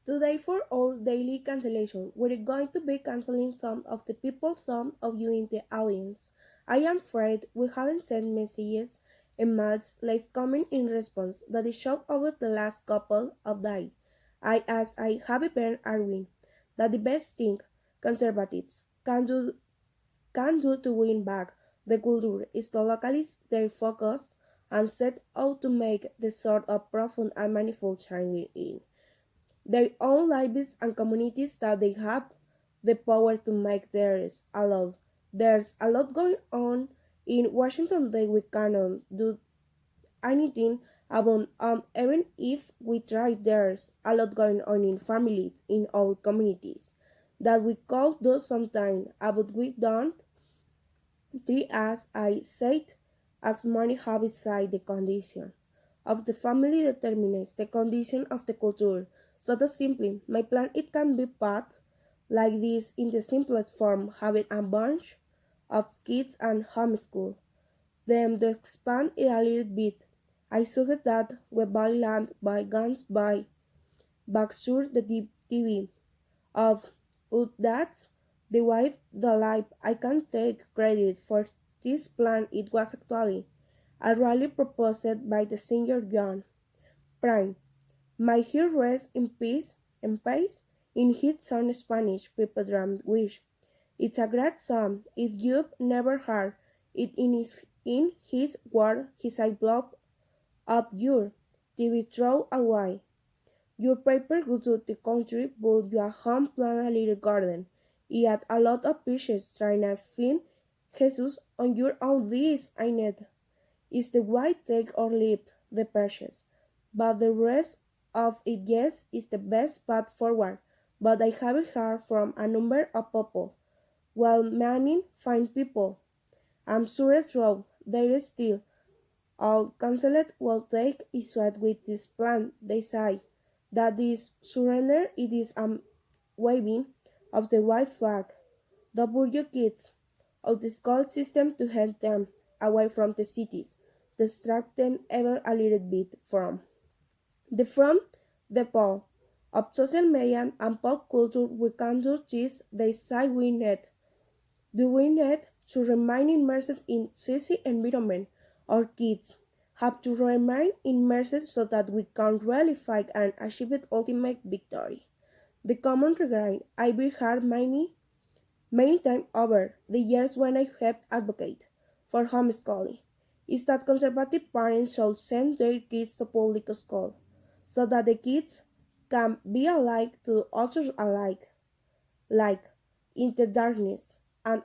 Today, for our daily cancellation, we're going to be canceling some of the people, some of you in the audience. I am afraid we haven't sent messages, emails, live coming in response that is shocked over the last couple of days. I have been arguing that the best thing conservatives can do to win back the culture is to localize their focus and set out to make the sort of profound and manifold change in their own lives and communities that they have the power to make theirs allowed. There's a lot going on in Washington that we cannot do anything about, even if we try. There's a lot going on in families in our communities that we could do sometime about. We don't treat, as I said, as money have beside the condition of the family determines the condition of the culture. So that simply, my plan it can be put like this in the simplest form, having a bunch of kids and homeschool. Then to expand it a little bit, I suggest that we buy land, buy guns, buy backsure the TV of that's the way the life. I can take credit for this plan. It was actually a rally proposed by the singer John Prine. May he rest in peace in his song Spanish People Drum Wish. It's a great song. If you've never heard it in his word, his I blow up your TV throw away. Your paper goes to the country, build you a home, plant a little garden. Eat a lot of fishes, trying to feed Jesus on your own. This I need is the way take or leave the purchase. But the rest of it, yes, is the best path forward. But I have heard from a number of people. While many fine people, I'm sure it's wrong. There is still all cancelled will take issue with this plan. They say that this surrender it is a waving of the white flag. The Burjo kids of the school system to help them away from the cities, distract them even a little bit from the pole of social media and pop culture. We can do this. They say we need. Do we need to remain immersed in sassy environment? Our kids have to remain immersed so that we can really fight and achieve the ultimate victory. The common regret I've heard many times over the years when I have advocated for homeschooling is that conservative parents should send their kids to public school so that the kids can be alike to others alike, like in the darkness, and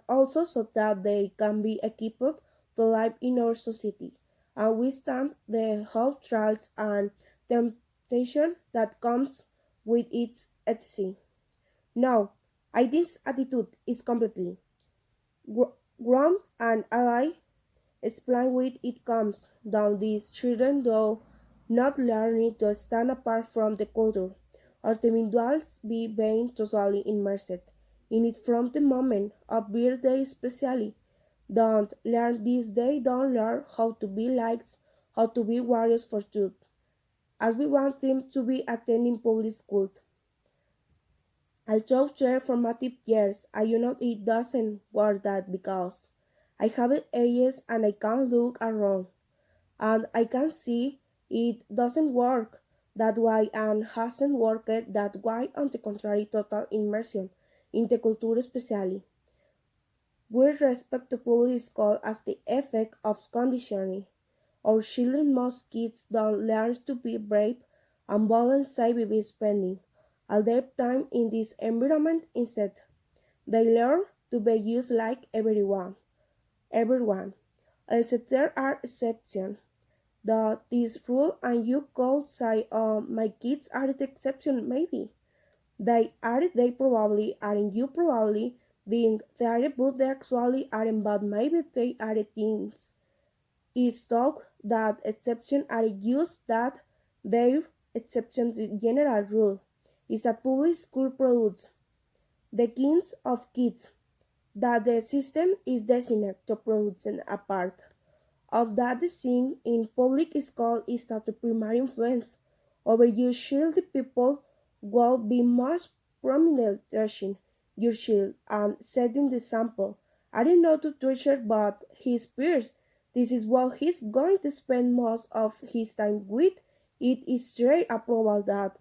also so that they can be equipped to live in our society and withstand the hard trials and temptation that comes with its etc. No, I think this attitude is completely wrong, and I explain with it comes down these children though not learning to stand apart from the culture or the individuals be being totally immersed in it from the moment of birthday especially. Don't learn this, they don't learn how to be likes, how to be warriors for truth, as we want them to be attending public school. Although share formative years, I know it doesn't work that because I have ages and I can look around and I can see it doesn't work that way and hasn't worked that way. On the contrary, total immersion in the culture especially. We respect the public school as the effect of conditioning. Our children, most kids don't learn to be brave and bold and safe by spending all their time in this environment. Instead, they learn to be used like everyone. Also, there are exceptions that this rule, and you could say, my kids are the exception, maybe. They are, they probably aren't, you probably think they are, but they actually aren't, but maybe they are things. It's thought that exceptions are used that their exception to general rule is that public school produces the kinds of kids that the system is designed to produce. And a part of that the thing in public school is that the primary influence over you shield the people will be most prominent teaching your child and setting the example. I don't know to teacher but his peers. This is what he's going to spend most of his time with. It is their approval that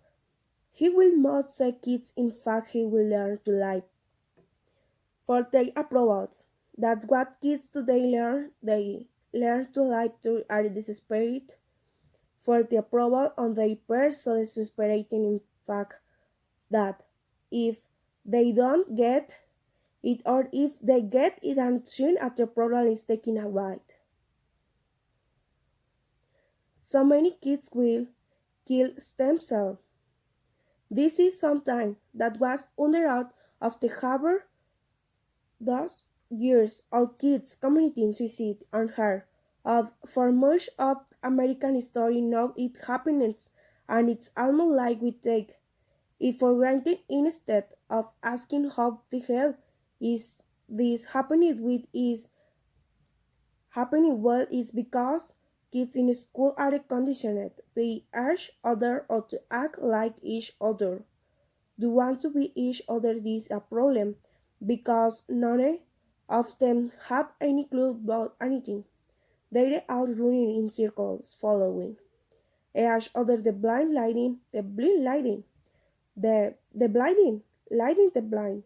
he will not say kids, in fact he will learn to lie. For their approvals. That's what kids today learn. They learn to lie to are desperate for the approval on their peers, so desperate in fact that if they don't get it or if they get it and soon after approval is taken away. So many kids will kill themselves. This is something that was under out of the Harvard those years all kids committing suicide on her of for much of American history now it happens and it's almost like we take it for granted instead of asking how the hell is this happening with is happening well is because kids in school are conditioned by each other or to act like each other. Do want to be each other is a problem because none of them have any clue about anything. They're all running in circles following each other the blinding, lighting the blind.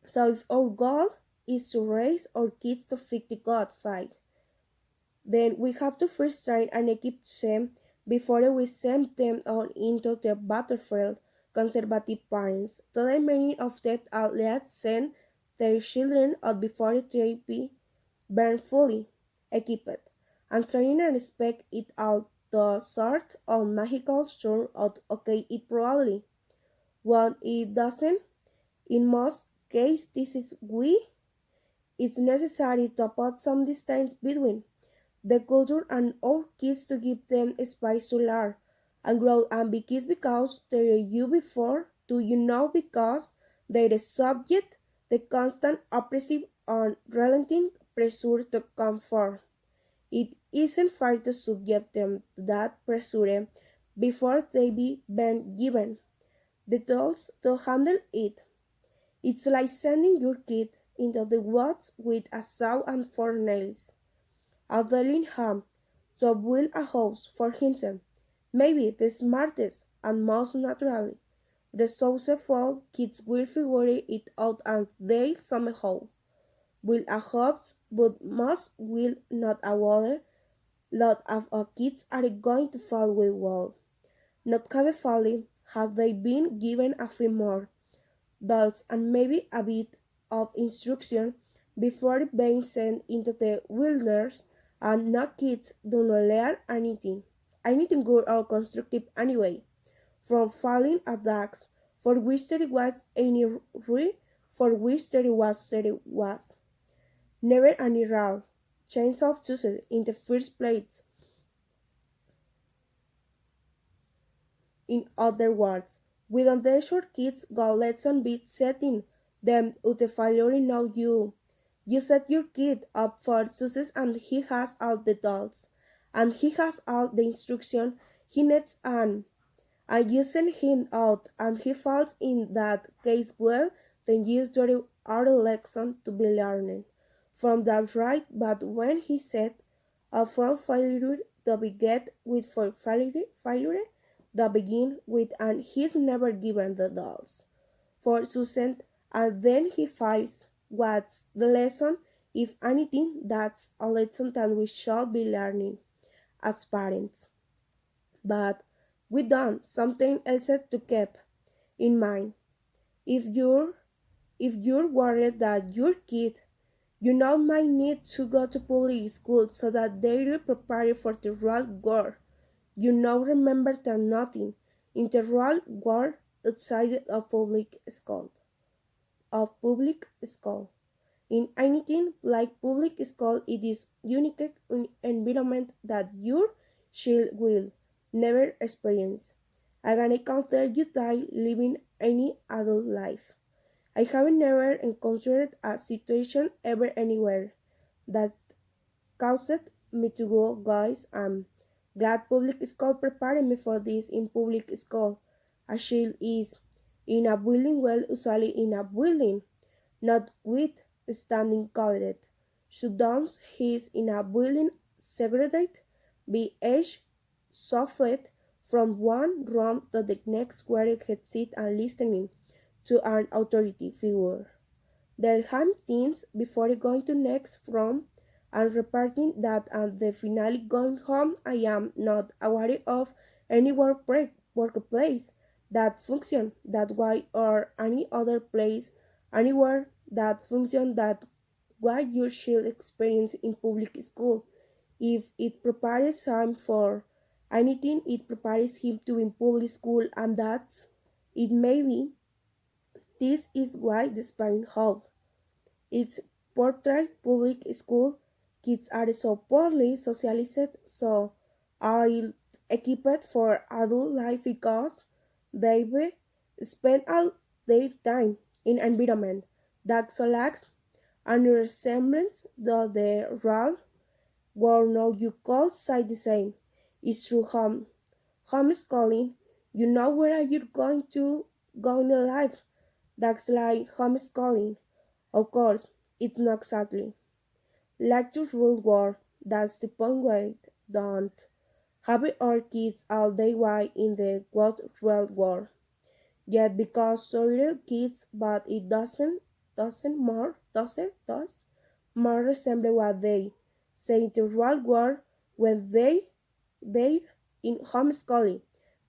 So if our goal is to raise our kids to fight the God fight, then we have to first train and equip them before we send them on into the battlefield. Conservative parents. Today many of them outlets send their children out before they be born fully equipped, and training and expect it out the sort of magical turn out okay it probably. When it doesn't, in most cases this is we it's necessary to put some distance between the culture and our kids to give them space to learn and grow and be kids because they're you before do you know because they're subject the constant oppressive and relenting pressure to conform. It isn't fair to subject them to that pressure before they be been given the tools to handle it. It's like sending your kid into the woods with a saw and four nails telling him to build a house for himself, maybe the smartest and most naturally resourceful kids will figure it out and they somehow will a house, but most will not a wall. Lot of our kids are going to fall with well. Not carefully have they been given a few more dolls and maybe a bit of instruction before being sent into the wilderness and no kids do not learn anything good or constructive anyway, from falling attacks for which there was any for which there was never any real chance of success in the first place. In other words, we don't ensure kids go lesson be setting them with the failure now you set your kid up for success and he has all the tools and he has all the instruction he needs and you send him out and he falls in that case well then use your other lesson to be learning from that right but when he said from failure to be get with for failure that begin with and he's never given the dolls for Susan and then he finds what's the lesson if anything that's a lesson that we should be learning as parents but we don't something else to keep in mind if you're worried that your kid might need to go to public school so that they're prepared for the real world. Remember that nothing in the real world outside of public school. In anything like public school, it is unique environment that your child will never experience. And I can tell you that living any adult life. I have never encountered a situation ever anywhere that caused me to go, guys. I'm glad public school prepared me for this in public school. A shield is in a building well, usually in a building, not with standing coveted. Shutdowns is in a building segregated, be edged, shuffled from one room to the next where it had sit and listening to an authority figure. They'll have things before going to next from and reporting that at the finale going home I am not aware of any workplace that function that way or any other place anywhere that function that way you should experience in public school. If it prepares him for anything, it prepares him to in public school and that's it may be this is why the parent hope. Its portrait public school kids are so poorly socialized, so ill equipped for adult life because they spend all their time in environment that so lacks any resemblance to the real world. Now you could say the same. It's through homeschooling. You know where are you going to go in life. That's like homeschooling. Of course, it's not exactly like the real world. That's the point where don't have our kids all day while in the real world. Yet because sorry kids, but it does more resemble what they say in the real world when they're in homeschooling.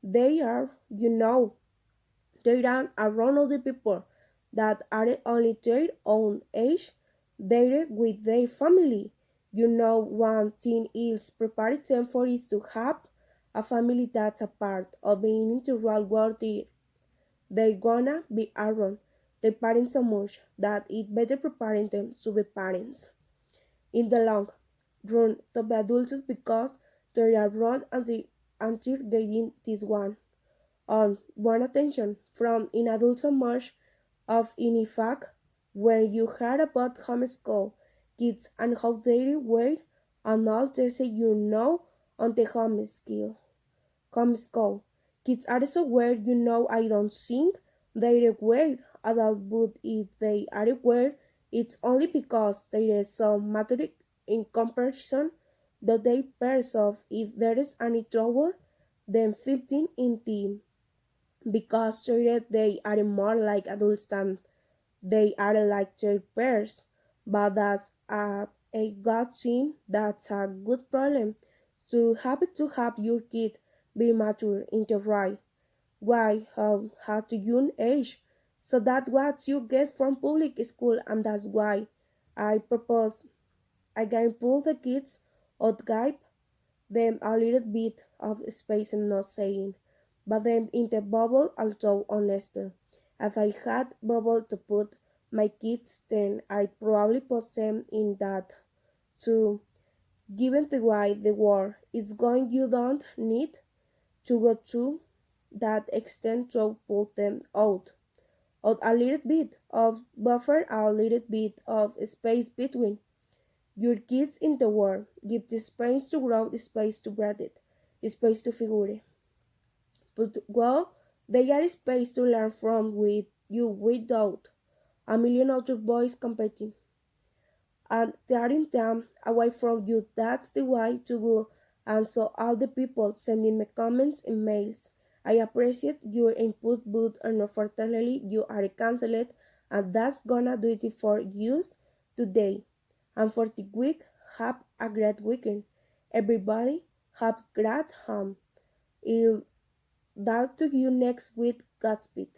They are, they run around other people that are only their own age, they're with their family. One thing is preparing them for is to have a family that's a part of being in the real world. They gonna be around their parents so much that it better preparing them to be parents. In the long run, to be adults because they are around until getting this one attention from in adult so much of in fact when you heard about homeschool kids and how they were and all they say on the homeschool kids are so weird I don't think they're weird adult but if they are weird it's only because there is some matter in comparison that they pairs of if there is any trouble then 15 in team because they are more like adults than they are like their peers. But that's a good thing. That's a good problem. To have your kid be mature in the right way, how to young age. So that's what you get from public school, and that's why I propose I can pull the kids out guide them a little bit of space and not saying, but them in the bubble although honestly. If I had bubble to put my kids then I'd probably put them in that too. Given the way the world is going you don't need to go to that extent to pull them out a little bit of buffer, a little bit of space between your kids in the world. Give the space to grow, the space to breathe it, space to figure it. But well, they are space to learn from with you without a million other boys competing and tearing them away from you. That's the way to go. And so all the people sending me comments and mails. I appreciate your input, but unfortunately you are cancelled, and that's gonna do it for you today. And for the week, have a great weekend. Everybody, have great home. I'll talk to you next week. Godspeed.